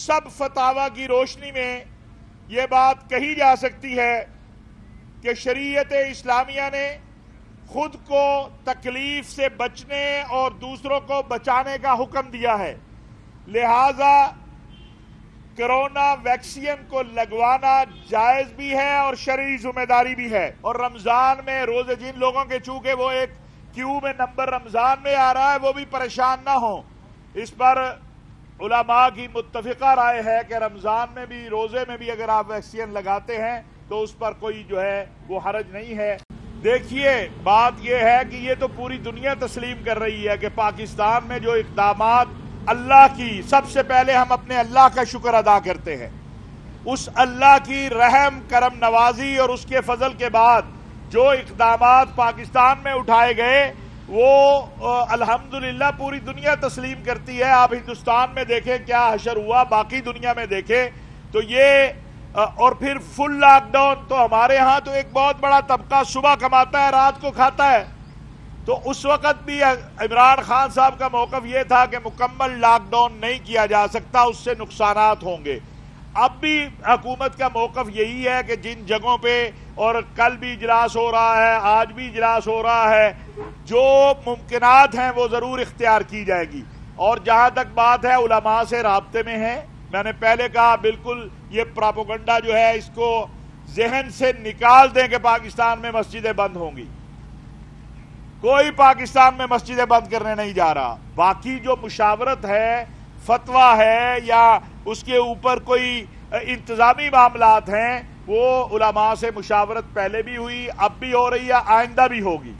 सब फतावा की रोशनी में यह बात कही जा सकती है कि शरीयत इस्लामिया ने खुद को तकलीफ से बचने और दूसरों को बचाने का हुक्म दिया है। लिहाजा कोरोना वैक्सीन को लगवाना जायज भी है और शरई जिम्मेदारी भी है। और रमजान में रोजे जिन लोगों के चूंकि वो एक क्यू में नंबर रमजान में आ रहा है, वो भी परेशान ना हो। इस पर उलमा की मुत्तफिका राय है कि रमजान में भी, रोजे में भी अगर आप वैक्सीन लगाते हैं तो उस पर कोई जो है वो हरज नहीं है। देखिए, बात यह है कि ये तो पूरी दुनिया तस्लीम कर रही है कि पाकिस्तान में जो इक़दामात, अल्लाह की, सबसे पहले हम अपने अल्लाह का शुक्र अदा करते हैं। उस अल्लाह की रहम करम नवाजी और उसके फजल के बाद जो इक़दामात पाकिस्तान में उठाए गए वो अल्हम्दुलिल्लाह पूरी दुनिया तस्लीम करती है। आप हिंदुस्तान में देखें क्या हशर हुआ, बाकी दुनिया में देखें तो ये, और फिर फुल लॉकडाउन। तो हमारे यहां तो एक बहुत बड़ा तबका सुबह कमाता है, रात को खाता है। तो उस वक्त भी इमरान खान साहब का मौकफ यह था कि मुकम्मल लॉकडाउन नहीं किया जा सकता, उससे नुकसानात होंगे। अब भी हुकूमत का मौकफ यही है कि जिन जगहों पे, और कल भी इजलास हो रहा है, आज भी इजलास हो रहा है, जो मुमकिनात हैं वो जरूर इख्तियार की जाएगी। और जहां तक बात है उलमा से राब्ते में है, मैंने पहले कहा बिल्कुल ये प्रोपेगेंडा जो है इसको जहन से निकाल दें कि पाकिस्तान में मस्जिदें बंद होंगी। कोई पाकिस्तान में मस्जिदें बंद करने नहीं जा रहा। बाकी जो मुशावरत है, फतवा है या उसके ऊपर कोई इंतजामी मामलात हैं, वो उलमा से मुशावरत पहले भी हुई, अब भी हो रही है, आइंदा भी होगी।